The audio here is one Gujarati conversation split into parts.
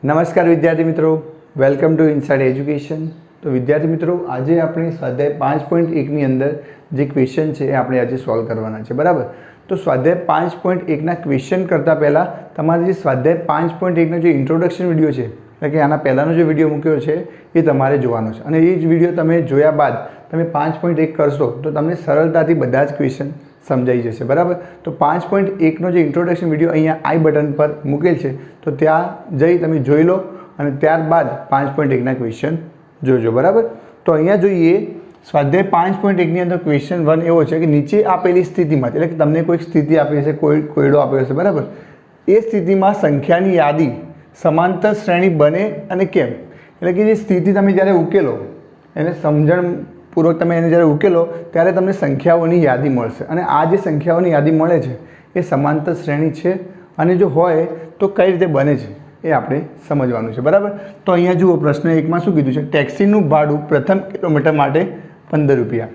નમસ્કાર વિદ્યાર્થી મિત્રો, વેલકમ ટુ ઇનસાઇડ એજ્યુકેશન। તો વિદ્યાર્થી મિત્રો, આજે આપણે સ્વાધ્યાય 5.1ની અંદર જે ક્વેશ્ચન છે એ આપણે આજે સોલ્વ કરવાના છે, બરાબર। તો સ્વાધ્યાય 5.1ના ક્વેશ્ચન કરતાં પહેલાં તમારે જે સ્વાધ્યાય 5.1નો જે ઇન્ટ્રોડક્શન વિડીયો છે, એટલે કે આના પહેલાંનો જે વિડીયો મૂક્યો છે એ તમારે જોવાનો છે, અને એ જ વિડીયો તમે જોયા બાદ તમે 5.1 કરશો તો તમને સરળતાથી બધા જ ક્વેશ્ચન સમજાઈ જશે, બરાબર। તો 5.1નો જે ઇન્ટ્રોડક્શન વિડીયો અહીંયા આઈ બટન પર મૂકેલ છે, તો ત્યાં જઈ તમે જોઈ લો અને ત્યારબાદ 5.1ના ક્વેશ્ચન જોજો, બરાબર। તો અહીંયા જોઈએ સ્વાધ્યાય 5.1ની અંદર ક્વેશ્ચન 1 એવો છે કે નીચે આપેલી સ્થિતિમાં, એટલે કે તમને કોઈક સ્થિતિ આપી હશે, કોયડો આપ્યો હશે, બરાબર। એ સ્થિતિમાં સંખ્યાની યાદી સમાંતર શ્રેણી બને અને કેમ, એટલે કે જે સ્થિતિ તમે જ્યારે ઉકેલો એને સમજણપૂર્વક તમે એને જ્યારે ઉકેલો ત્યારે તમને સંખ્યાઓની યાદી મળશે, અને આ જે સંખ્યાઓની યાદી મળે છે એ સમાંતર શ્રેણી છે, અને જો હોય તો કઈ રીતે બને છે એ આપણે સમજવાનું છે, બરાબર। તો અહીંયા જુઓ પ્રશ્ન 1માં શું કીધું છે, ટેક્સીનું ભાડું પ્રથમ કિલોમીટર માટે 15 રૂપિયા,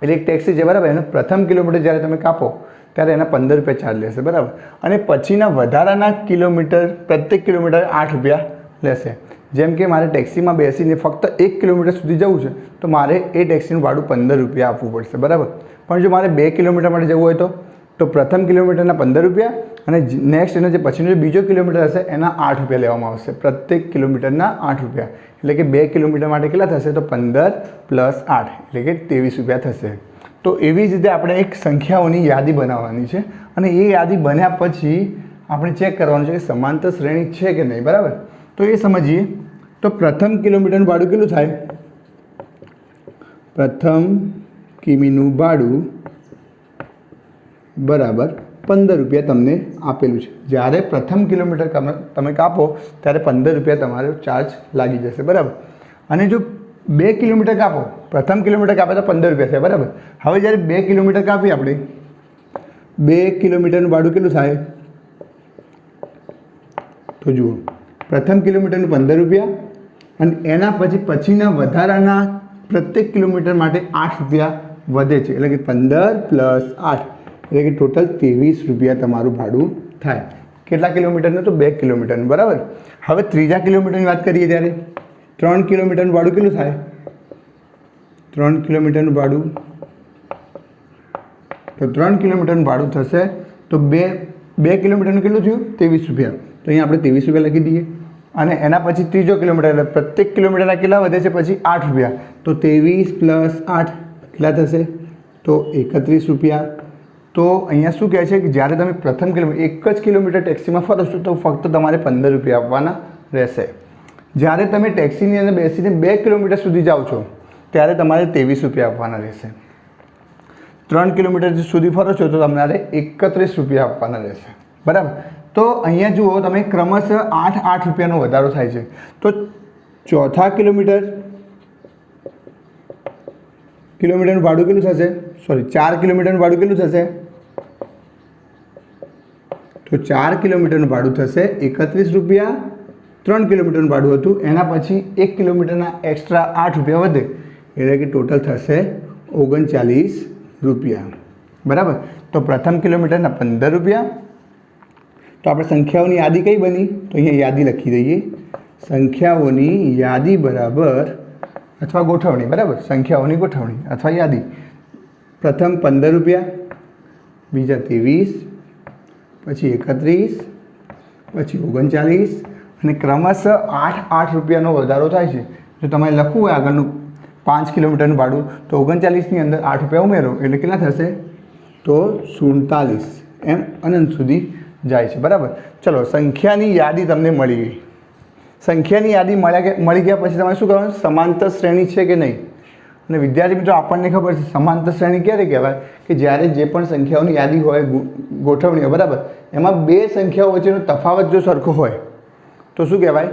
એટલે એક ટેક્સી છે, બરાબર। એનો પ્રથમ કિલોમીટર જ્યારે તમે કાપો ત્યારે એના 15 રૂપિયા ચાર્જ લેશે, બરાબર। અને પછીના વધારાના કિલોમીટર પ્રત્યેક કિલોમીટર 8 રૂપિયા લેશે। જેમ કે મારે ટેક્સીમાં બેસીને ફક્ત 1 કિલોમીટર સુધી જવું છે તો મારે એ ટેક્સીનું ભાડું 15 રૂપિયા આપવું પડશે, બરાબર। પણ જો મારે 2 કિલોમીટર માટે જવું હોય તો પ્રથમ કિલોમીટરના 15 રૂપિયા અને નેક્સ્ટ એનો જે પછીનો જે બીજો કિલોમીટર હશે એના 8 રૂપિયા લેવામાં આવશે, પ્રત્યેક કિલોમીટરના 8 રૂપિયા, એટલે કે 2 કિલોમીટર માટે કેટલા થશે, તો 15 + 8 એટલે કે 23 રૂપિયા થશે। તો એવી જ રીતે આપણે એક સંખ્યાઓની યાદી બનાવવાની છે, અને એ યાદી બન્યા પછી આપણે ચેક કરવાનું છે કે સમાંતર શ્રેણી છે કે નહીં, બરાબર। તો એ સમજીએ। તો પ્રથમ કિલોમીટરનું ભાડું કેટલું થાય, પ્રથમ કિમીનું ભાડું બરાબર 15 રૂપિયા તમને આપેલું છે। જ્યારે પ્રથમ કિલોમીટર તમે કાપો ત્યારે 15 રૂપિયા તમારો ચાર્જ લાગી જશે, બરાબર। અને જો 2 કિલોમીટર કાપો, પ્રથમ કિલોમીટર કાપે તો 15 રૂપિયા થાય, બરાબર। હવે જ્યારે 2 કિલોમીટર કાપી આપણે 2 કિલોમીટરનું ભાડું કેટલું થાય, તો જુઓ પ્રથમ કિલોમીટરનું 15 રૂપિયા અને એના પછીના વધારાના પ્રત્યેક કિલોમીટર માટે 8 રૂપિયા વધે છે, એટલે કે 15 + 8 એટલે કે ટોટલ 23 રૂપિયા તમારું ભાડું થાય। કેટલા કિલોમીટરનું, તો 2 કિલોમીટરનું, બરાબર। હવે ત્રીજા કિલોમીટરની વાત કરીએ ત્યારે 3 કિલોમીટરનું ભાડું કેટલું થાય, 3 કિલોમીટરનું ભાડું, તો 3 કિલોમીટરનું ભાડું થશે તો 2 કિલોમીટરનું કેટલું થયું, 23 રૂપિયા, તો અહીંયા આપણે 23 રૂપિયા લખી દઈએ। અને એના પછી ત્રીજો કિલોમીટર, એટલે પ્રત્યેક કિલોમીટરના કેટલા વધે છે, પછી 8 રૂપિયા, તો 23 + 8 કેટલા થશે, તો 31 રૂપિયા। તો અહીંયા શું કહે છે કે જ્યારે તમે પ્રથમ કિલોમીટર 1 જ કિલોમીટર ટેક્સીમાં ફરો છો તો ફક્ત તમારે 15 રૂપિયા આપવાના રહેશે। જ્યારે તમે ટેક્સીની અંદર બેસીને 2 કિલોમીટર સુધી જાઓ છો ત્યારે તમારે 23 રૂપિયા આપવાના રહેશે। 3 કિલોમીટર સુધી ફરો છો તો તમારે 31 રૂપિયા આપવાના રહેશે, બરાબર। તો અહીંયા જુઓ તમે ક્રમશઃ 8 રૂપિયાનો વધારો થાય છે। તો ચોથા કિલોમીટરનું ભાડું કેટલું થશે, 4 કિલોમીટરનું ભાડું કેટલું થશે, તો 4 કિલોમીટરનું ભાડું થશે 31 રૂપિયા। 3 કિલોમીટરનું ભાડું હતું એના પછી 1 કિલોમીટરના એક્સ્ટ્રા 8 રૂપિયા વધે, એટલે કે ટોટલ થશે 39 રૂપિયા, બરાબર। તો પ્રથમ કિલોમીટરના 15 રૂપિયા। તો આપણે સંખ્યાઓની યાદી કઈ બની, તો અહીંયા યાદી લખી દઈએ, સંખ્યાઓની યાદી બરાબર અથવા ગોઠવણી, બરાબર, સંખ્યાઓની ગોઠવણી અથવા યાદી। પ્રથમ 15 રૂપિયા, બીજા 23, પછી 31, પછી 39, અને ક્રમશઃ 8 રૂપિયાનો વધારો થાય છે। જો તમારે લખવું હોય આગળનું 5 કિલોમીટરનું ભાડું તો 39ની અંદર 8 રૂપિયા ઉમેરો એટલે કેટલા થશે, તો 47, એમ અનંત સુધી જાય છે, બરાબર। ચલો, સંખ્યાની યાદી તમને મળી ગઈ। સંખ્યાની યાદી મળી ગયા પછી તમારે શું કરવાનું, સમાંતર શ્રેણી છે કે નહીં। અને વિદ્યાર્થી મિત્રો, આપણને ખબર છે સમાંતર શ્રેણી ક્યારે કહેવાય કે જ્યારે જે પણ સંખ્યાઓની યાદી હોય, ગોઠવણી હોય, બરાબર, એમાં 2 સંખ્યાઓ વચ્ચેનો તફાવત જો સરખો હોય તો શું કહેવાય,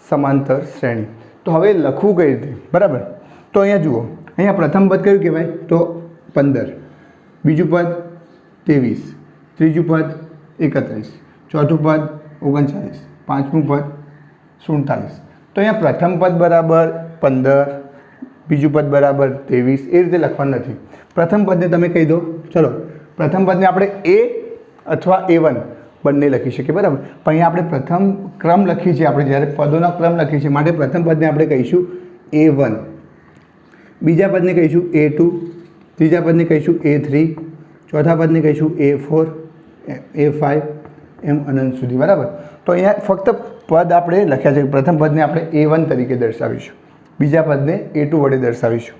સમાંતર શ્રેણી। તો હવે લખવું કઈ રીતે, બરાબર। તો અહીંયા જુઓ, અહીંયા પ્રથમ પદ કયું કહેવાય, તો 15, બીજું પદ 23, ત્રીજું પદ 31, ચોથું પદ 39, પાંચમું પદ 47। તો અહીંયા પ્રથમ પદ બરાબર 15, બીજું પદ બરાબર 23, એ રીતે લખવાનું નથી। પ્રથમ પદને તમે કહી દો, ચલો પ્રથમ પદને આપણે એ અથવા A1 બંને લખી શકીએ, બરાબર. પણ અહીંયા આપણે પ્રથમ ક્રમ લખીએ છીએ, આપણે જ્યારે પદોના ક્રમ લખીએ છીએ માટે પ્રથમ પદને આપણે કહીશું A1, બીજા પદને કહીશું A2, ત્રીજા પદને કહીશું A3, ચોથા પદને કહીશું A4, A5 એમ અનંત સુધી, બરાબર. તો અહીંયા ફક્ત પદ આપણે લખ્યા છે. પ્રથમ પદને આપણે A1 તરીકે દર્શાવીશું, બીજા પદને A2 વડે દર્શાવીશું,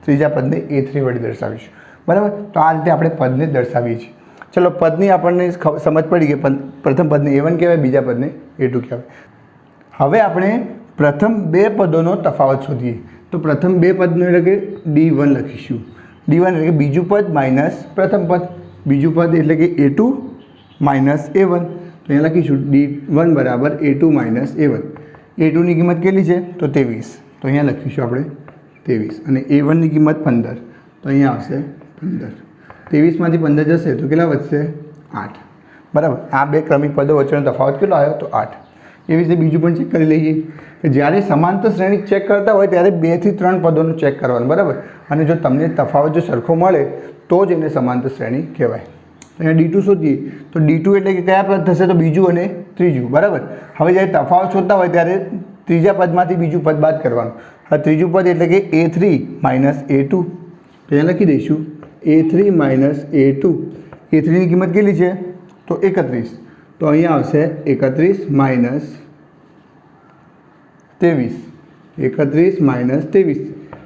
ત્રીજા પદને A3 વડે દર્શાવીશું, બરાબર. તો આ રીતે આપણે પદને દર્શાવીએ છીએ. ચલો, પદની આપણને સમજ પડી ગઈ. પ્રથમ પદને A1 કહેવાય, બીજા પદને A2 કહેવાય. હવે આપણે પ્રથમ બે પદોનો તફાવત શોધીએ. તો પ્રથમ બે પદનો એટલે કે D1 લખીશું. D1 એટલે કે બીજું પદ માઇનસ પ્રથમ પદ, બીજું પદ એટલે કે A2 માઇનસ A1. તો અહીંયા લખીશું D1 બરાબર A2 માઇનસ A1. A2ની કિંમત કેટલી છે? તો 23. તો અહીંયા લખીશું આપણે 23. અને A1ની કિંમત 15. તો અહીંયા આવશે 15. 23માંથી 15 જશે તો કેટલા વધશે? 8, બરાબર. આ બે ક્રમિક પદો વચ્ચેનો તફાવત કેટલો આવ્યો? તો 8. એવી રીતે બીજું પણ ચેક કરી લઈએ કે જ્યારે સમાંતર શ્રેણી ચેક કરતા હોય ત્યારે 2 થી 3 પદોનું ચેક કરવાનું, બરાબર. અને જો તમને તફાવત જો સરખો મળે તો જ એને સમાંતર શ્રેણી કહેવાય. અહીંયા D2 શોધીએ તો D2 એટલે કે કયા પદ થશે? તો બીજું અને ત્રીજું, બરાબર. હવે જ્યારે તફાવત શોધતા હોય ત્યારે ત્રીજા પદમાંથી બીજું પદ બાદ કરવાનું. હવે ત્રીજું પદ એટલે કે A3 માઇનસ A2. તો અહીંયા લખી દઈશું A3 માઇનસ A2. A3ની કિંમત કેટલી છે? તો 31. તો અહીંયા આવશે 31 માઇનસ 23. 31 માઇનસ 23.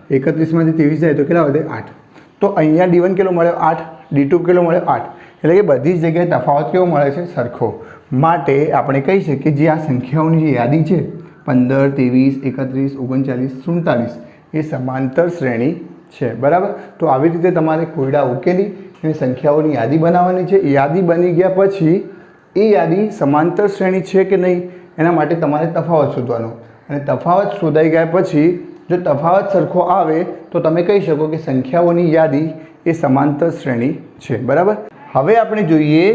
31માંથી 23 જાય તો કેટલા વધે? 8. તો અહીંયા D1 કેટલો મળ્યો? 8. D2 કેટલો મળ્યો? 8. એટલે કે બધી જ જગ્યાએ તફાવત કેવો મળે છે? સરખો. માટે આપણે કહી શકીએ કે જે આ સંખ્યાઓની જે યાદી છે 15, 23, 31, 39, 47 એ સમાંતર શ્રેણી છે, બરાબર. તો આવી રીતે તમારે કોયડા ઉકેલી અને સંખ્યાઓની યાદી બનાવવાની છે. યાદી બની ગયા પછી એ યાદી સમાંતર શ્રેણી છે કે નહીં એના માટે તમારે તફાવત શોધવાનો. અને તફાવત શોધાઈ ગયા પછી જો તફાવત સરખો આવે તો તમે કહી શકો કે સંખ્યાઓની યાદી એ સમાંતર શ્રેણી છે, બરાબર. હવે આપણે જોઈએ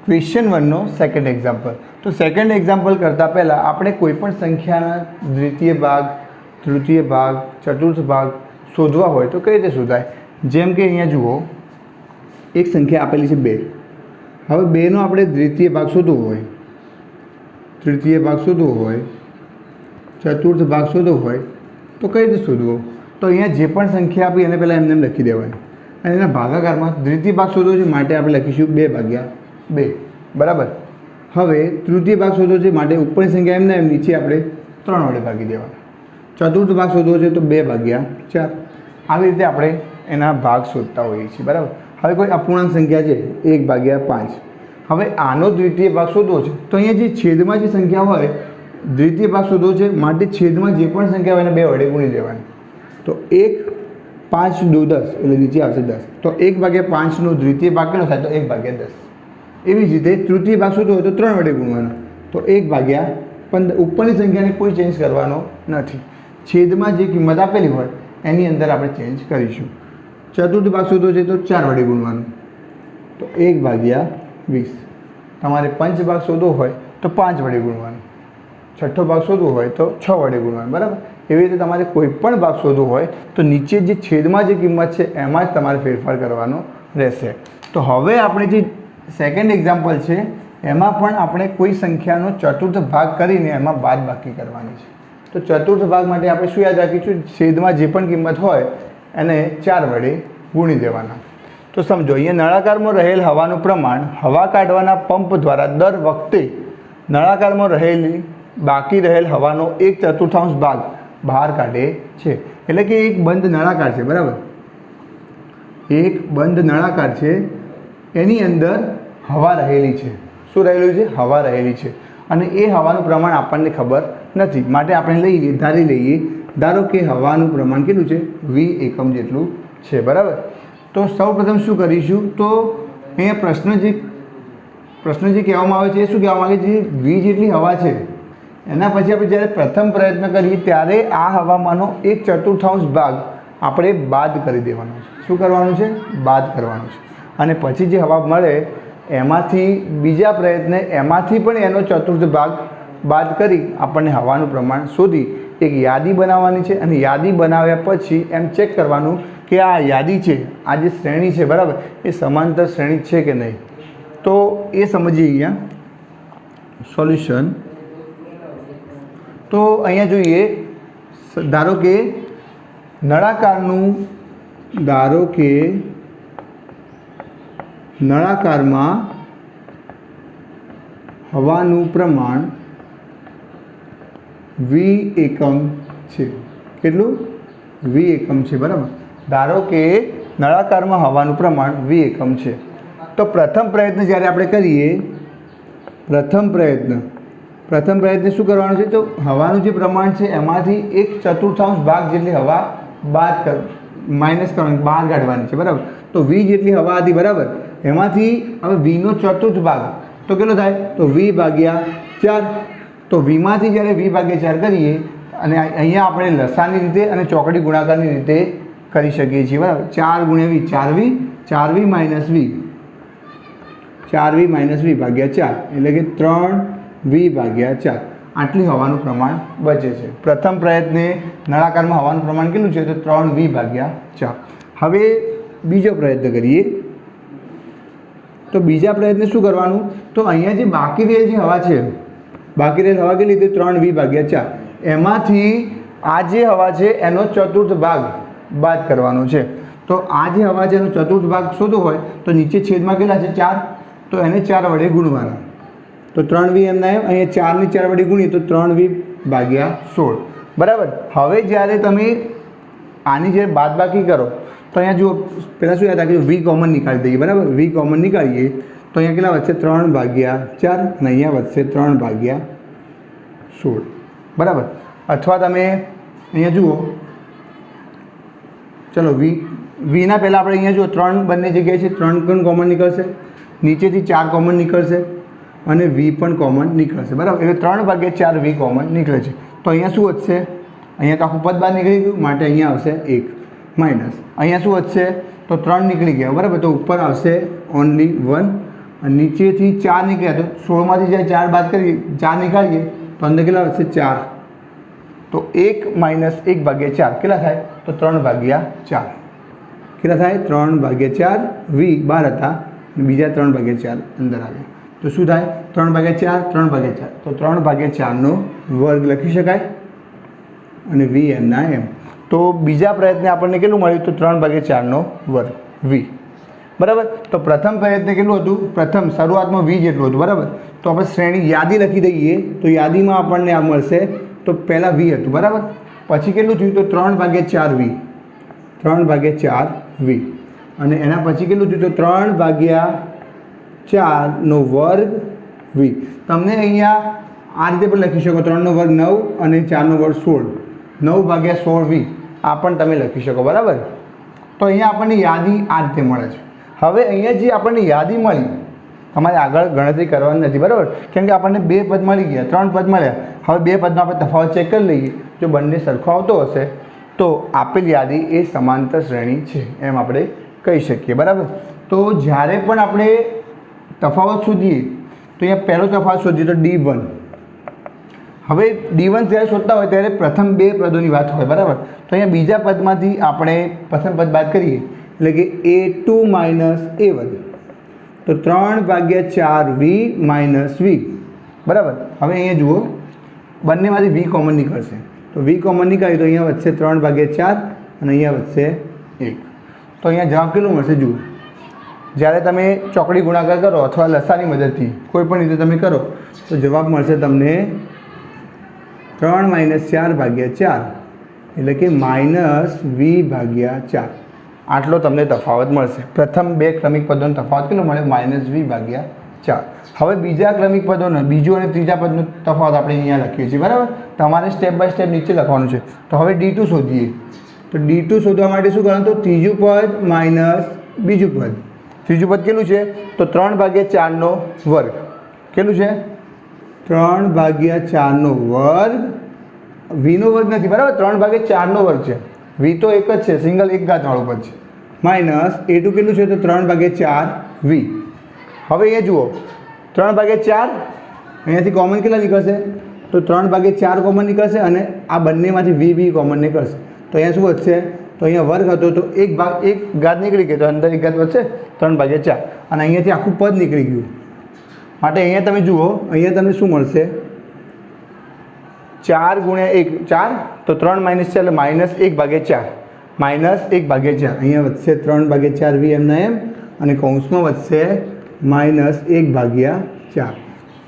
ક્વેશ્ચન 1નો સેકન્ડ એક્ઝામ્પલ. તો સેકન્ડ એક્ઝામ્પલ કરતાં પહેલાં આપણે કોઈપણ સંખ્યાના દ્વિતીય ભાગ, તૃતીય ભાગ, ચતુર્થ ભાગ શોધવા હોય તો કઈ રીતે શોધાય? જેમ કે અહીંયા જુઓ, એક સંખ્યા આપેલી છે 2. હવે 2નો આપણે દ્વિતીય ભાગ શોધવો હોય, તૃતીય ભાગ શોધવો હોય, ચતુર્થ ભાગ શોધવો હોય તો કઈ રીતે શોધવો? તો અહીંયા જે પણ સંખ્યા આપી એને પહેલાં એમને લખી દેવાની અને એના ભાગાકારમાં દ્વિતીય ભાગ શોધવો છે માટે આપણે લખીશું 2/2, બરાબર. હવે તૃતીય ભાગ શોધવો છે માટે ઉપરની સંખ્યા એમને એમ નીચે આપણે 3 વડે ભાગી દેવાના. ચતુર્થ ભાગ શોધવો છે તો 2/4. આવી રીતે આપણે એના ભાગ શોધતા હોઈએ છીએ, બરાબર. હવે કોઈ અપૂર્ણાંક સંખ્યા છે 1/5. હવે આનો દ્વિતીય ભાગ શોધવો છે તો અહીંયા જે છેદમાં જે સંખ્યા હોય દ્વિતીય ભાગ શોધવો છે માટે છેદમાં જે પણ સંખ્યા હોય એને 2 વડે ગુણી દેવાની. તો 1, 5, 2, 10 એટલે નીચે આવશે 10. તો 1/5નો દ્વિતીય ભાગ કેટલો થાય? તો 1/10. એવી જ રીતે તૃતીય ભાગ શોધવો હોય તો 3 વડે ગુણવાનો. તો 1/15. ઉપરની સંખ્યાને કોઈ ચેન્જ કરવાનો નથી. છેદમાં જે કિંમત આપેલી હોય એની અંદર આપણે ચેન્જ કરીશું. ચતુર્થ ભાગ શોધવો છે તો 4 વડે ગુણવાનું. તો 1/20. તમારે પંચ ભાગ શોધવો હોય તો 5 વડે ગુણવાનું. છઠ્ઠો ભાગ શોધવો હોય તો 6 વડે ગુણવાનું, બરાબર. એવી રીતે તમારે કોઈ પણ ભાગ શોધવો હોય તો નીચે જે છેદમાં જે કિંમત છે એમાં જ તમારે ફેરફાર કરવાનો રહેશે. તો હવે આપણે જે સેકન્ડ એક્ઝામ્પલ છે એમાં પણ આપણે કોઈ સંખ્યાનો ચતુર્થ ભાગ કરીને એમાં બાદબાકી કરવાની છે. તો ચતુર્થ ભાગ માટે આપણે શું યાદ રાખીશું? છેદમાં જે પણ કિંમત હોય એને 4 વડે ગુણી દેવાના. તો સમજો, અહીંયા નળાકારમાં રહેલ હવાનું પ્રમાણ હવા કાઢવાના પંપ દ્વારા દર વખતે નળાકારમાં રહેલી બાકી રહેલ હવાનો 1/4 ભાગ બહાર કાઢે છે. એટલે કે એક બંધ નળાકાર છે, બરાબર. એક બંધ નળાકાર છે, એની અંદર હવા રહેલી છે. શું રહેલું છે? હવા રહેલી છે. અને એ હવાનું પ્રમાણ આપણને ખબર નથી માટે આપણે ધારી લઈએ. ધારો કે હવાનું પ્રમાણ કેટલું છે? 20 એકમ જેટલું છે, બરાબર. તો સૌપ્રથમ શું કરીશું? તો અહીંયા પ્રશ્ન જે કહેવામાં આવે છે એ શું કહેવામાં આવે છે? 20 જેટલી હવા છે. એના પછી આપણે જ્યારે પ્રથમ પ્રયત્ન કરીએ ત્યારે આ હવામાંનો 1/4 ભાગ આપણે બાદ કરી દેવાનો છે. શું કરવાનું છે? બાદ કરવાનું છે. અને પછી જે હવા મળે એમાંથી બીજા પ્રયત્ને એમાંથી પણ એનો ચતુર્થ ભાગ બાદ કરી આપણને હવાનું પ્રમાણ શોધી એક યાદી બનાવવાની છે. અને યાદી બનાવ્યા પછી એમ ચેક કરવાનું કે આ યાદી છે, આ જે શ્રેણી છે, બરાબર, એ સમાંતર શ્રેણી છે કે નહીં. તો એ સમજીએ અહીંયા સોલ્યુશન. તો અહીંયા જોઈએ, ધારો કે નળાકારમાં હવાનું પ્રમાણ V એકમ છે. કેટલું? V એકમ છે, બરાબર. ધારો કે નળાકારમાં હવાનું પ્રમાણ V એકમ છે. તો પ્રથમ પ્રયત્ન જ્યારે આપણે કરીએ, પ્રથમ પ્રયત્ન શું કરવાનું છે? તો હવાનું જે પ્રમાણ છે એમાંથી 1/4 ભાગ જેટલી હવા માઇનસ કરવાની, બહાર કાઢવાની છે, બરાબર. તો V જેટલી હવા હતી, બરાબર, એમાંથી હવે Vનો ચતુર્થ ભાગ તો કેટલો થાય? તો V ભાગ્યા 4. તો Vમાંથી જ્યારે V ભાગ્યા 4 કરીએ અને અહીંયા આપણે લસાની રીતે અને ચોકડી ગુણાકારની રીતે કરી શકીએ છીએ, બરાબર. 4 ગુણ્યા V, 4V minus V, 4V minus V ભાગ્યા 4, એટલે કે 3V ભાગ્યા 4. આટલી હવાનું પ્રમાણ બચે છે. પ્રથમ પ્રયત્ને નળાકારમાં હવાનું પ્રમાણ કેટલું છે? તો 3V ભાગ્યા 4. હવે બીજો પ્રયત્ન કરીએ. તો બીજા પ્રયત્ને શું કરવાનું? તો અહીંયા જે બાકી રહેલ જે હવા છે, બાકી રહેલ હવા કેટલી? તો 3V ભાગ્યા 4. એમાંથી આ જે હવા છે એનો ચતુર્થ ભાગ બાદ કરવાનો છે. તો આ જે હવા છે એનો ચતુર્થ ભાગ શોધવો હોય તો નીચે છેદમાં કેટલા છે? 4. તો એને 4 વડે ગુણવાના. તો 3V એમના એમ, અહીંયા 4 ને 4 વડે ગુણીએ તો 3V ભાગ્યા 16, બરાબર. હવે જ્યારે તમે આની જે બાદબાકી કરો તો અહીંયા જુઓ, પહેલાં શું યાદ રાખજો? V કોમન નીકાળી દઈએ, બરાબર. V કોમન નીકાળીએ તો અહીંયા કેટલા વધશે? 3 ભાગ્યા 4 અને અહીંયા વધશે 3 ભાગ્યા 16, બરાબર. અથવા તમે અહીંયા જુઓ, ચલો Vના પહેલાં આપણે અહીંયા જુઓ 3 બંને જગ્યાએ છે, 3 પણ કોમન નીકળશે, નીચેથી 4 કોમન નીકળશે અને V પણ કોમન નીકળશે, બરાબર. એટલે 3 ભાગ્યા 4 V કોમન નીકળે છે. તો અહીંયા શું વધશે? અહીંયા તો આખું પદ બહાર નીકળી ગયું, માટે અહીંયા આવશે 1 માઇનસ. અહીંયા શું વધશે? તો 3 નીકળી ગયા, બરાબર. તો ઉપર આવશે ઓનલી 1 અને નીચેથી 4 નીકળ્યા. તો 16માંથી જ્યારે 4 બાદ કરીએ, 4 નીકાળીએ તો અંદર કેટલા વધશે? 4. તો 1 માઇનસ 1 ભાગ્યા 4 કેટલા થાય? તો 3 ભાગ્યા 4. કેટલા થાય? 3 ભાગ્યા 4. V બહાર હતા અને બીજા 3 ભાગ્યા 4 અંદર આવ્યા. તો શું થાય? 3 ભાગ્યા 4, 3 ભાગ્યા 4. તો 3 ભાગ્યા 4નો વર્ગ લખી શકાય અને V એમના એમ. તો બીજા પ્રયત્ને આપણને કેટલું મળ્યું? તો 3 ભાગ્યા 4નો વર્ગ V, બરાબર. તો પ્રથમ પ્રયત્ન કેટલું હતું? પ્રથમ શરૂઆતમાં V જેટલું હતું, બરાબર. તો આપણે શ્રેણી યાદી લખી દઈએ તો યાદીમાં આપણને આ મળશે. તો પહેલાં V હતું, બરાબર. પછી કેટલું થયું? તો 3 ભાગ્યા 4V, 3 ભાગ્યા 4V અને એના પછી કેટલું થયું? તો 3 ભાગ્યા 4નો વર્ગ V. તમને અહીંયા આ રીતે પણ લખી શકો, 3નો વર્ગ 9 અને 4નો વર્ગ 16, 9 ભાગ્યા 16V આ પણ તમે લખી શકો, બરાબર. તો અહીંયા આપણને યાદી આ રીતે મળે છે. હવે અહીંયા જે આપણને યાદી મળી, તમારે આગળ ગણતરી કરવાની નથી, બરાબર. કેમ કે આપણને 2 પદ મળી ગયા, 3 પદ મળ્યા. હવે 2 પદનો આપણે તફાવત ચેક કરી લઈએ. જો બંને સરખો આવતો હશે તો આપેલ યાદી એ સમાંતર શ્રેણી છે એમ આપણે કહી શકીએ, બરાબર. તો જ્યારે પણ આપણે તફાવત શોધીએ તો અહીંયા પહેલો તફાવત શોધીએ તો D1. હવે D1 જ્યારે શોધતા હોય ત્યારે પ્રથમ 2 પદોની વાત હોય, બરાબર. તો અહીંયા બીજા પદમાંથી આપણે પ્રથમ પદ બાદ કરીએ એટલે કે A2 માઇનસ A1. તો 3 ભાગ્યા 4V માઇનસ V, બરાબર. હવે અહીંયા જુઓ, બંનેમાંથી V કોમન નીકળશે. તો V કોમન નીકળે તો અહીંયા વધશે 3 ભાગ્યા 4 અને અહીંયા વધશે 1. તો અહીંયા જવાબ કેટલું મળશે? જુઓ, જ્યારે તમે ચોકડી ગુણાકાર કરો અથવા લસાની મદદથી કોઈ પણ રીતે તમે કરો તો જવાબ મળશે તમને 3 માઇનસ 4 ભાગ્યા 4 એટલે કે માઇનસ V ભાગ્યા 4. આટલો તમને તફાવત મળશે. પ્રથમ 2 ક્રમિક પદોનો તફાવત કેટલો મળે? માઇનસ V ભાગ્યા 4. હવે બીજા ક્રમિક પદોનો બીજો અને ત્રીજા પદનો તફાવત આપણે અહીંયા લખીએ છીએ, બરાબર. તમારે સ્ટેપ બાય સ્ટેપ નીચે લખવાનું છે. તો હવે D2 શોધીએ. તો D2 શોધવા માટે શું કરવાનું? તો ત્રીજું પદ માઇનસ બીજું પદ. ત્રીજું પદ કેટલું છે? તો 3 ભાગ્યા 4નો વર્ગ. કેટલું છે? 3 ભાગ્યા 4નો વર્ગ. Vનો વર્ગ નથી, બરાબર. 3 ભાગ્યા 4નો વર્ગ છે. V તો એક જ છે, સિંગલ એક ઘાતવાળું પદ છે. માઇનસ A2 કેટલું છે? તો 3 ભાગ્યા 4V. હવે અહીંયા જુઓ, 3 ભાગ્યા 4 અહીંયાથી કોમન કેટલા નીકળશે? તો 3 ભાગ્યા 4 કોમન નીકળશે અને આ બંનેમાંથી V કોમન નીકળશે. તો અહીંયા શું વધશે? તો તો અહીંયા વર્ગ હતો તો એક ઘાત નીકળી ગઈ, તો અંદર એક ઘાત વધશે 3/4 અને અહીંયાથી આખું પદ નીકળી ગયું. માટે અહીંયા તમે જુઓ, અહીંયા તમને શું મળશે? 4 × 1 4, તો 3 - 4 એટલે -1/4 -1/4. અહીંયા વધશે 3/4 v એમના એમ અને કૌંસમાં વધશે -1/4.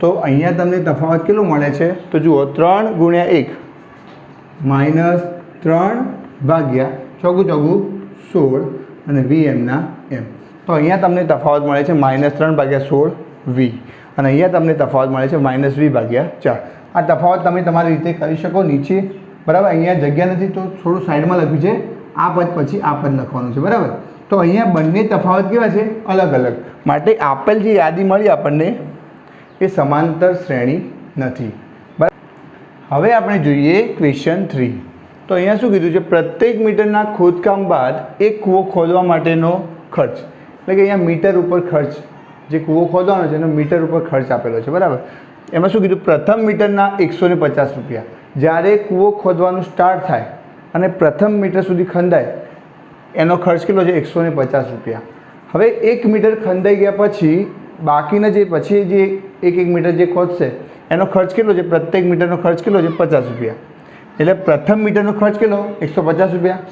તો અહીંયા તમને તફાવત કેટલો મળે છે? તો જુઓ 3 × 1 -3/4 16 અને v એમના એમ. તો અહીંયા તમને તફાવત મળે છે -3/16 v અને અહીંયા તમને તફાવત મળે છે -v/4. આ તફાવત તમે તમારી રીતે કરી શકો નીચે, બરાબર. અહીંયા જગ્યા નથી તો થોડું સાઈડમાં લખ્યું છે, આ પદ પછી આ પદ લખવાનું છે, બરાબર. તો અહીંયા બંને તફાવત કેવા છે? અલગ અલગ. માટે આપેલ જે યાદી મળી આપણને એ સમાંતર શ્રેણી નથી, બરાબર. હવે આપણે જોઈએ ક્વેશ્ચન 3. તો અહીંયા શું કીધું છે? પ્રત્યેક મીટરના ખોદકામ બાદ એક કૂવો ખોદવા માટેનો ખર્ચ, એટલે કે અહીંયા મીટર ઉપર ખર્ચ, જે કૂવો ખોદવાનો છે એનો મીટર ઉપર ખર્ચ આપેલો છે, બરાબર. એમાં શું કીધું? પ્રથમ મીટરના 150 રૂપિયા. જ્યારે કૂવો ખોદવાનું સ્ટાર્ટ થાય અને પ્રથમ મીટર સુધી ખંદાય એનો ખર્ચ કેટલો છે? 150 રૂપિયા. હવે 1 મીટર ખંદાઈ ગયા પછી બાકીના જે પછી જે એક મીટર જે ખોદશે એનો ખર્ચ કેટલો છે? પ્રત્યેક મીટરનો ખર્ચ કેટલો છે? 50 રૂપિયા. એટલે પ્રથમ મીટરનો ખર્ચ કેટલો? 150 રૂપિયા.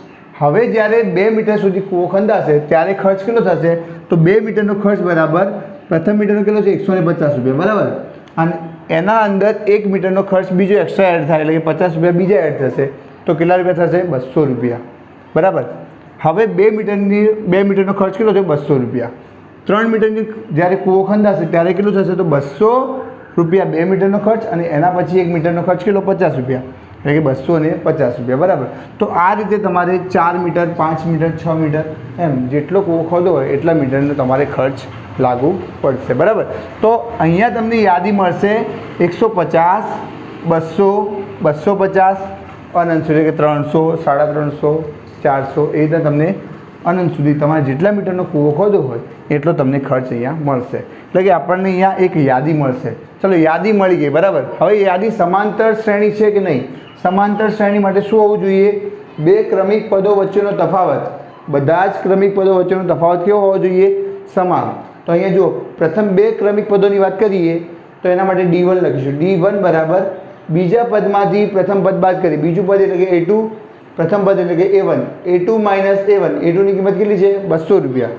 હવે જ્યારે 2 મીટર સુધી કૂવો ખંદાશે ત્યારે ખર્ચ કેટલો થશે? તો 2 મીટરનો ખર્ચ બરાબર પ્રથમ મીટરનો કેટલો છે? 150 રૂપિયા, બરાબર. અને એના અંદર 1 મીટરનો ખર્ચ બીજો એક્સ્ટ્રા એડ થાય, એટલે કે 50 રૂપિયા બીજા એડ થશે. તો કેટલા રૂપિયા થશે? 200 રૂપિયા, બરાબર. હવે 2 મીટરનો ખર્ચ કેટલો થયો? 200 રૂપિયા. 3 મીટરની જ્યારે કૂવો ખંદાશે ત્યારે કેટલું થશે? તો 200 રૂપિયા 2 મીટરનો ખર્ચ અને એના પછી 1 મીટરનો ખર્ચ કેટલો? 50 રૂપિયા, એટલે કે 250 રૂપિયા, બરાબર. તો આ રીતે તમારે 4 મીટર 5 મીટર 6 મીટર એમ જેટલો કૂવો ખોદો હોય એટલા મીટરનો તમારે ખર્ચ લાગુ પડશે, બરાબર. તો અહીંયા તમને યાદી મળશે 150 200 250 અનંત સુધી, કે 300 350 400 એ રીતે તમને અનંત સુધી તમારે જેટલા મીટરનો કૂવો ખોદો હોય એટલો તમને ખર્ચ અહીંયા મળશે. એટલે કે આપણને અહીંયા એક યાદી મળશે. ચલો, યાદી મળી ગઈ, બરાબર. હવે યાદી સમાંતર શ્રેણી છે કે નહીં? સમાંતર શ્રેણી માટે શું હોવું જોઈએ? 2 ક્રમિક પદો વચ્ચેનો તફાવત, બધા જ ક્રમિક પદો વચ્ચેનો તફાવત કેવો હોવો જોઈએ? સમાન. તો અહીંયા જુઓ, પ્રથમ 2 ક્રમિક પદોની વાત કરીએ તો એના માટે D1 લખીશું. D1 બરાબર બીજા પદમાંથી પ્રથમ પદ બાદ કરી બીજું પદ એટલે કે A2, પ્રથમ પદ એટલે કે A1. A2 - A1, A2 ની કિંમત કેટલી છે? 200 રૂપિયા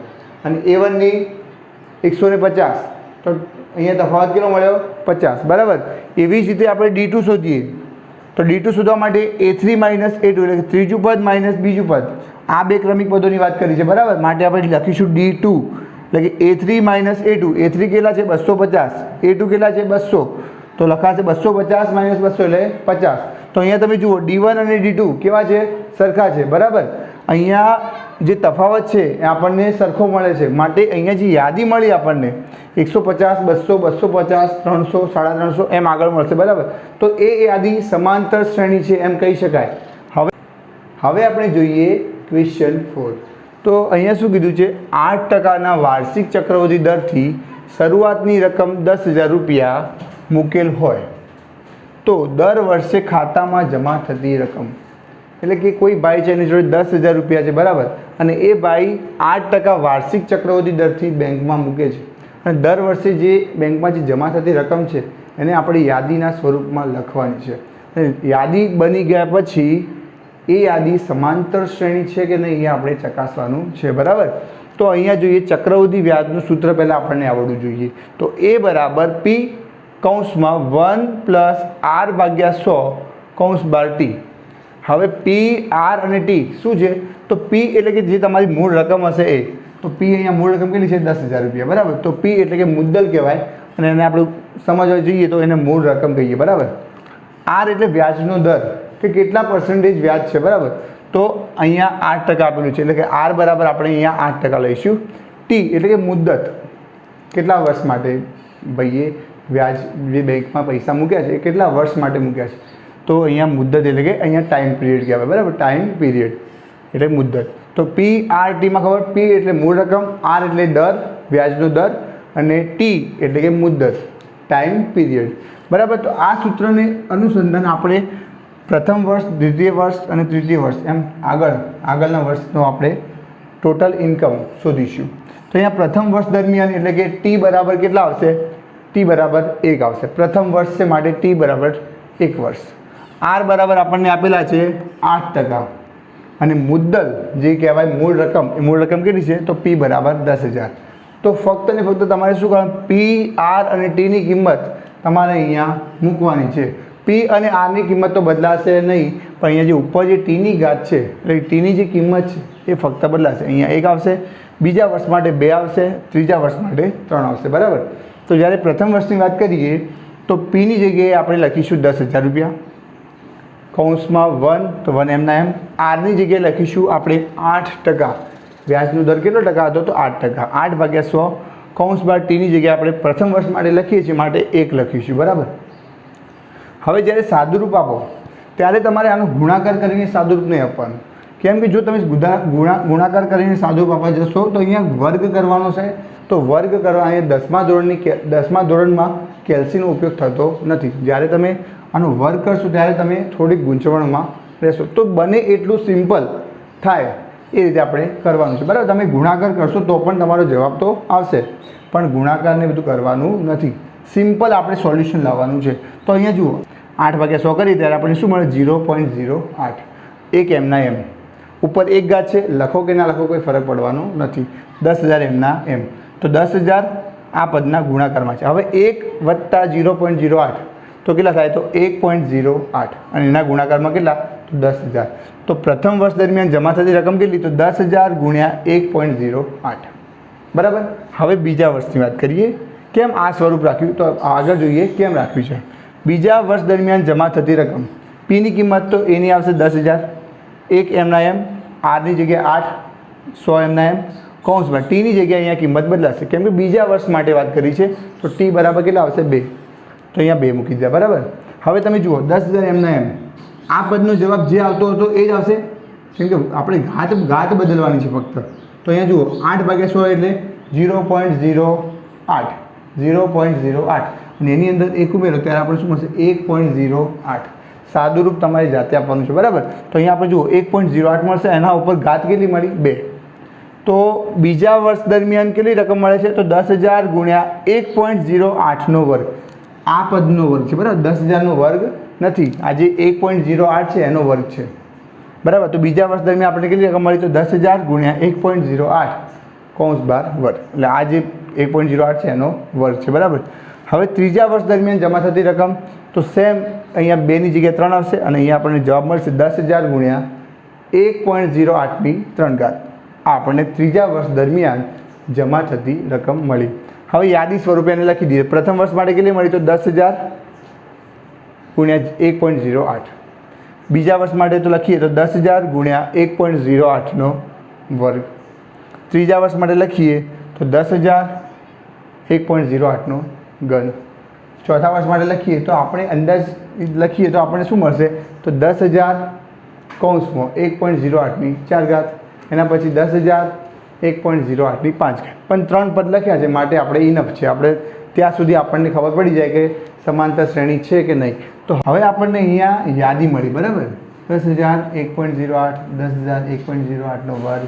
અને A1 ની 150. તો અહીંયા તફાવત કેટલો મળ્યો? 50, બરાબર. એવી જ રીતે આપણે D2 શોધીએ તો D2 શોધવા માટે A3 - A2 એટલે કે ત્રીજું પદ માઇનસ બીજું પદ. આ 2 ક્રમિક પદોની વાત કરી છે, બરાબર. માટે આપણે લખીશું D2 એટલે કે A3 - A2. A3 કેટલા છે? 250. A2 કેટલા છે? 200. તો લખાશે 250 - 200 એટલે 50. તો અહીંયા તમે જુઓ D1 અને D2 કેવા છે? સરખા છે, બરાબર. અહીંયા જે તફાવત છે એ આપણને સરખો મળે છે. માટે અહીંયા જે યાદી મળી આપણને 150 200 250 300 350 એમ આગળ મળશે, બરાબર. તો એ યાદી સમાંતર શ્રેણી છે એમ કહી શકાય. હવે આપણે જોઈએ ક્વેશ્ચન 4. તો અહીંયા શું કીધું છે? 8% વાર્ષિક ચક્રવૃદ્ધિ દરથી શરૂઆતની રકમ 10,000 રૂપિયા મૂકેલ હોય તો દર વર્ષે ખાતામાં જમા થતી રકમ, એટલે કે કોઈ ભાઈ છે એની જોડે 10,000 રૂપિયા છે, બરાબર. અને એ ભાઈ 8% વાર્ષિક ચક્રવૃદ્ધિ દરથી બેંકમાં મૂકે છે અને દર વર્ષે જે બેંકમાં જે જમા થતી રકમ છે એને આપણે યાદીના સ્વરૂપમાં લખવાની છે. અને યાદી બની ગયા પછી એ યાદી સમાંતર શ્રેણી છે કે નહીં એ આપણે ચકાસવાનું છે, બરાબર. તો અહીંયા જોઈએ ચક્રવૃદ્ધિ વ્યાજનું સૂત્ર પહેલાં આપણને આવડવું જોઈએ. તો A બરાબર P કૌંસમાં 1 + R/100 T. હવે P, R અને T શું છે? તો P એટલે કે જે તમારી મૂળ રકમ હશે એ, તો P અહીંયા મૂળ રકમ કેટલી છે? 10,000 રૂપિયા, બરાબર. તો P એટલે કે મુદ્દલ કહેવાય અને એને આપણે સમજવા જોઈએ તો એને મૂળ રકમ કહીએ, બરાબર. R એટલે વ્યાજનો દર કે કેટલા % વ્યાજ છે, બરાબર. તો અહીંયા 8% આપેલું છે એટલે કે R બરાબર આપણે અહીંયા 8% લઈશું. T એટલે કે મુદ્દત, કેટલા વર્ષ માટે ભાઈએ વ્યાજ જે બેંકમાં પૈસા મૂક્યા છે એ કેટલા વર્ષ માટે મૂક્યા છે. તો અહીંયા મુદ્દત એટલે કે અહીંયા ટાઈમ પિરિયડ કહેવાય, બરાબર. ટાઈમ પિરિયડ એટલે મુદ્દત. તો PRT માં ખબર, P એટલે મૂળ રકમ, R એટલે દર, વ્યાજનો દર અને T એટલે કે મુદ્દત, ટાઈમ પિરિયડ, બરાબર. તો આ સૂત્રને અનુસંધાન આપણે પ્રથમ વર્ષ, દ્વિતીય વર્ષ અને તૃતીય વર્ષ એમ આગળના વર્ષનો આપણે ટોટલ ઇન્કમ શોધીશું. તો અહીંયા પ્રથમ વર્ષ દરમિયાન એટલે કે ટી બરાબર કેટલા આવશે? ટી બરાબર 1 આવશે. પ્રથમ વર્ષ છે માટે ટી બરાબર 1 વર્ષ. આર બરાબર આપણને આપેલા છે 8%. અને મુદ્દલ જે કહેવાય મૂળ રકમ કેટલી છે? તો પી બરાબર 10,000. તો ફક્ત ને ફક્ત તમારે શું કરવાનું? પી, આર અને ટીની કિંમત તમારે અહીંયા મૂકવાની છે. પી અને આરની કિંમત તો બદલાશે નહીં, પણ અહીંયા જે ઉપર જે ટીની ઘાત છે એટલે ટીની જે કિંમત છે એ ફક્ત બદલાશે. અહીંયા 1 આવશે, બીજા વર્ષ માટે 2 આવશે, ત્રીજા વર્ષ માટે 3 આવશે. બરાબર. તો જ્યારે પ્રથમ વર્ષની વાત કરીએ તો પીની જગ્યાએ આપણે લખીશું 10,000 રૂપિયા, કૌંસમાં 1 તો 1 એમના એમ. આરની જગ્યાએ લખીશું આપણે 8%. વ્યાજનો દર કેટલો ટકા હતો? તો 8%. 8/100 કૌંસ બાદ ટીની જગ્યાએ આપણે પ્રથમ વર્ષ માટે લખીએ છીએ માટે 1 લખીશું. બરાબર. હવે જ્યારે સાદુરૂપ આપો ત્યારે તમારે આનો ગુણાકાર કરીને સાદુરૂપ નહીં આપવાનું. કેમ કે જો તમે ગુણાકાર કરીને સાદુરૂપ આપવા જશો તો અહીંયા વર્ગ કરવાનો છે. તો વર્ગ કરવા અહીંયા 10મા ધોરણમાં કેલ્સીનો ઉપયોગ થતો નથી. જ્યારે તમે આનો વર્ગ કરશો ત્યારે તમે થોડીક ગૂંચવણમાં રહેશો. તો બને એટલું સિમ્પલ થાય એ રીતે આપણે કરવાનું છે. બરાબર. તમે ગુણાકાર કરશો તો પણ તમારો જવાબ તો આવશે, પણ ગુણાકારને બધું કરવાનું નથી. સિમ્પલ આપણે સોલ્યુશન લાવવાનું છે. તો અહીંયા જુઓ 8/100 કરીએ ત્યારે આપણને શું મળે? 0.08. 1 એમના એમ. ઉપર 1 ઘાત છે, લખો કે ના લખો કોઈ ફરક પડવાનો નથી. 10,000 એમના એમ. તો 10,000 આ પદના ગુણાકારમાં છે. હવે 1 વત્તા 0.08 તો કેટલા થાય? તો 1.08. અને એના ગુણાકારમાં કેટલા? તો 10,000. તો પ્રથમ વર્ષ દરમિયાન જમા થતી રકમ કેટલી? તો 10,000 ગુણ્યા 1.08. બરાબર. હવે બીજા વર્ષની વાત કરીએ. કેમ આ સ્વરૂપ રાખ્યું? તો આગળ જોઈએ કેમ રાખ્યું છે. બીજા વર્ષ દરમિયાન જમા થતી રકમ પીની કિંમત તો એની આવશે 10,000. 1 એમના એમ, આરની જગ્યાએ 8, 100 એમના એમ. કૌંસમાં ટીની જગ્યાએ અહીંયા કિંમત બદલાશે કેમ કે બીજા વર્ષ માટે વાત કરી છે. તો ટી બરાબર કેટલા આવશે? 2. તો અહીંયા 2 મૂકી દીધા. બરાબર. હવે તમે જુઓ 10,000 એમના એમ. આ પદનો જવાબ જે આવતો હતો એ જ આવશે કેમ કે આપણે ઘાત બદલવાની છે ફક્ત. તો અહીંયા જુઓ 8/100 એટલે 0.08. 0.08 અને એની અંદર 1 ઉમેરો ત્યારે આપણે શું મળશે? 1.08. સાદુરૂપ તમારી જાતે આપવાનું છે. બરાબર. તો અહીંયા આપણે જુઓ 1.08 મળશે, એના ઉપર ઘાત કેટલી મળી? 2. તો બીજા વર્ષ દરમિયાન કેટલી રકમ મળે છે? તો 10,000 ગુણ્યા 1.08નો વર્ગ. આ પદનો વર્ગ છે. બરાબર. 10,000નો વર્ગ નથી, આ જે 1.08 છે એનો વર્ગ છે. બરાબર. તો બીજા વર્ષ દરમિયાન આપણે કેટલી રકમ મળી? તો 10,000 ગુણ્યા 1.08 કૌંસ બાર વર્ગ. એટલે આ જે 1.08 છે એનો વર્ગ છે. બરાબર. હવે ત્રીજા વર્ષ દરમિયાન જમા થતી રકમ તો સેમ અહીંયા 2ની જગ્યાએ 3 આવશે અને અહીંયા આપણને જવાબ મળશે 10,000 ગુણ્યા 1.08ની 3 ઘાત. આ આપણને ત્રીજા વર્ષ દરમિયાન જમા થતી રકમ મળી. હવે યાદી સ્વરૂપે એને લખી દઈએ. પ્રથમ વર્ષ માટે કેટલી મળી? તો 10,000 ગુણ્યા 1.08. બીજા વર્ષ માટે તો લખીએ તો 10,000 ગુણ્યા 1.08નો વર્ગ. ત્રીજા વર્ષ માટે લખીએ તો 10,000 1.08નો ઘન. ચોથા વર્ષ માટે લખીએ તો આપણે અંદાજ લખીએ તો આપણને શું મળશે? તો 10,000 કૌંસમાં 1.08ની 4 ઘાત. એના પછી 10,000 1.08ની 5 ઘાત. પણ 3 પદ લખ્યા છે માટે આપણે ઇનફ છે. આપણે ત્યાં સુધી આપણને ખબર પડી જાય કે સમાંતર શ્રેણી છે કે નહીં. તો હવે આપણને અહીંયા યાદી મળી. બરાબર. 10,000 1.08, 10,000 1.08નો વર્ગ,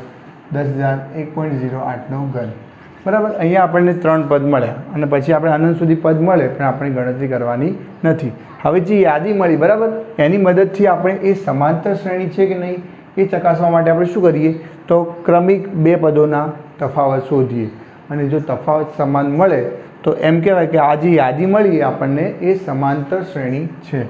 10,000 1.08નો ઘન. બરાબર. અહીંયા આપણને 3 પદ મળ્યા અને પછી આપણે અનંત સુધી પદ મળે પણ આપણે ગણતરી કરવાની નથી. હવે જે યાદી મળી બરાબર એની મદદથી આપણે એ સમાંતર શ્રેણી છે કે નહીં એ ચકાસવા માટે આપણે શું કરીએ? તો ક્રમિક 2 પદોના તફાવત શોધીએ અને જો તફાવત સમાન મળે તો એમ કહેવાય કે આ જે યાદી મળી આપણને એ સમાંતર શ્રેણી છે.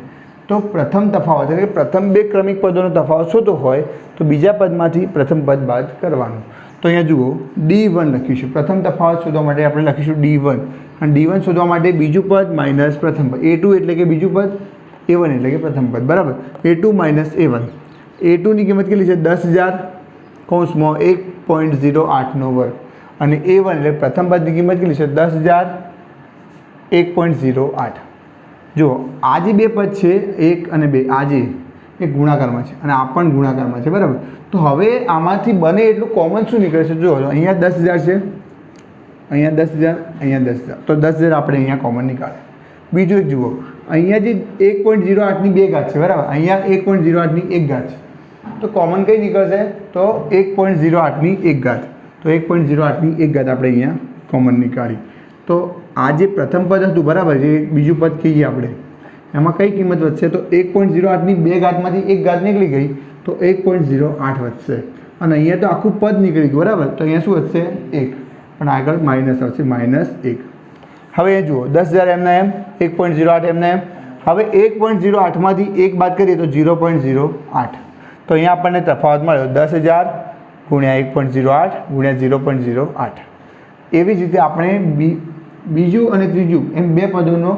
તો પ્રથમ તફાવત એટલે કે પ્રથમ 2 ક્રમિક પદોનો તફાવત શોધો હોય તો બીજા પદમાંથી પ્રથમ પદ બાદ કરવાનું. તો અહીંયા જુઓ D1 લખીશું. પ્રથમ તફાવત શોધવા માટે આપણે લખીશું D1 અને D1 શોધવા માટે બીજું પદ માઇનસ પ્રથમ પદ. A2 એટલે કે બીજું પદ, A1 એટલે કે પ્રથમ પદ. બરાબર. A2 minus A1. A2ની કિંમત કેટલી છે? 10,000 કૌંસમાં 1.08નો વર્ગ અને A1 એટલે પ્રથમ પદની કિંમત કેટલી છે? 10,000 1.08. જુઓ આ જે 2 પદ છે 1 અને 2 આ જે એ ગુણાકારમાં છે અને આ પણ ગુણાકારમાં છે. બરાબર. તો હવે આમાંથી બને એટલું કોમન શું નીકળે છે? જુઓ અહીંયા 10,000 છે, અહીંયા 10,000, અહીંયા 10,000. તો 10,000 આપણે અહીંયા કોમન નીકાળે. બીજું એક જુઓ અહીંયા જે 1.08ની 2 ઘાત છે બરાબર, અહીંયા 1.08ની 1 ઘાત છે, તો કોમન કઈ નીકળશે? તો 1.08ની 1 ઘાત. તો 1.08ની 1 ઘાત આપણે અહીંયા કોમન નીકાળી. તો આ જે પ્રથમ પદ હતું બરાબર, જે બીજું પદ કહીએ આપણે, એમાં કઈ કિંમત વધશે? તો 1.08ની 2 ઘાતમાંથી 1 ઘાત નીકળી ગઈ, તો 1.08 વધશે. અને અહીંયા તો આખું પદ નીકળી ગયું બરાબર, તો અહીંયા શું વધશે? 1. પણ આગળ માઇનસ આવશે, -1. હવે એ જુઓ 10,000 એમના એમ, 1.08 એમના એમ. હવે 1.08માંથી 1 બાદ કરીએ તો 0.08. તો અહીંયા આપણને તફાવત મળ્યો 10,000 ગુણ્યા 1.08 ગુણ્યા 0.08. એવી જ રીતે આપણે બીજું અને ત્રીજું એમ બે પદોનો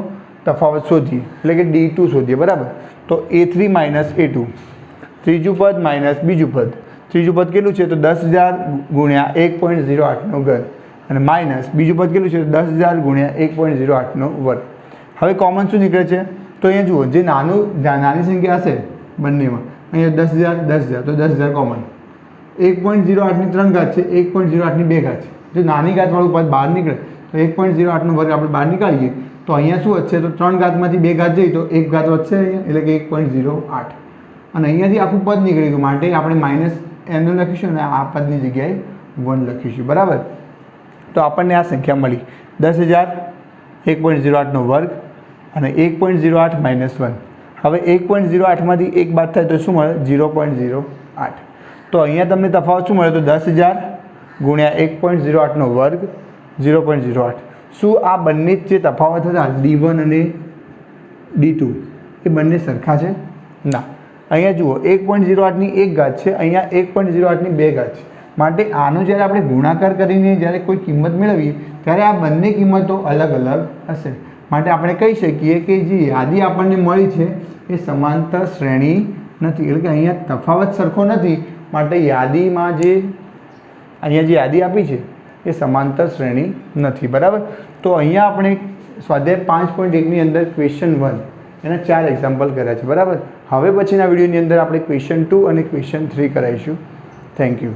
તફાવત શોધીએ, એટલે કે D2 શોધીએ બરાબર. તો A3 માઇનસ A2, ત્રીજું પદ માઇનસ બીજું પદ. ત્રીજું પદ કેટલું છે? તો 10,000 ગુણ્યા 1.08નો ઘન, અને માઇનસ બીજું પદ કેટલું છે? 10,000 ગુણ્યા 1.08નો વર્ગ. હવે કોમન શું નીકળે છે? તો અહીંયા જુઓ, જે નાની સંખ્યા હશે બંનેમાં, અહીંયા 10,000 10,000, તો 10,000 કોમન. 1.08ની 3 ઘાત છે, 1.08ની 2 ઘાત છે. જો નાની ઘાતવાળું પદ બહાર નીકળે તો 1.08નો વર્ગ આપણે બહાર નીકાળીએ તો અહીંયા શું વધશે? તો 3 ઘાતમાંથી 2 ઘાત જઈએ તો 1 ઘાત વધશે અહીંયા, એટલે કે 1.08. અને અહીંયાથી આખું પદ નીકળી ગયું, માટે આપણે માઇનસ એમનું લખીશું અને આ પદની જગ્યાએ 1 લખીશું બરાબર. તો આપણને આ સંખ્યા મળી 10,000 1.08નો વર્ગ અને 1.08 માઇનસ 1. હવે 1.08માંથી 1 બાદ થાય તો શું મળે? 0.08. તો અહીંયા તમને તફાવત શું મળે? તો 10,000 ગુણ્યા 1.08નો વર્ગ 0.08. શું આ બંને જે તફાવત હતા D1 અને D2 એ બંને સરખા છે? ના. અહીંયા જુઓ 1.08ની 1 ઘાત છે, અહીંયા 1.08ની 2 ઘાત છે. માટે આનો જ્યારે આપણે ગુણાકાર કરીને જ્યારે કોઈ કિંમત મેળવીએ ત્યારે આ બંને કિંમતો અલગ અલગ હશે. માટે આપણે કહી શકીએ કે જે યાદી આપણને મળી છે એ સમાંતર શ્રેણી નથી, એટલે કે અહીંયા તફાવત સરખો નથી. માટે યાદીમાં જે અહીંયા જે યાદી આપી છે એ સમાંતર શ્રેણી નથી બરાબર. તો અહીંયા આપણે સ્વાધ્યાય 5.1ની અંદર ક્વેશ્ચન 1 એના 4 એક્ઝામ્પલ કર્યા છે બરાબર. હવે પછીના વિડીયોની અંદર આપણે ક્વેશ્ચન 2 અને ક્વેશ્ચન 3 કરાવીશું. Thank you.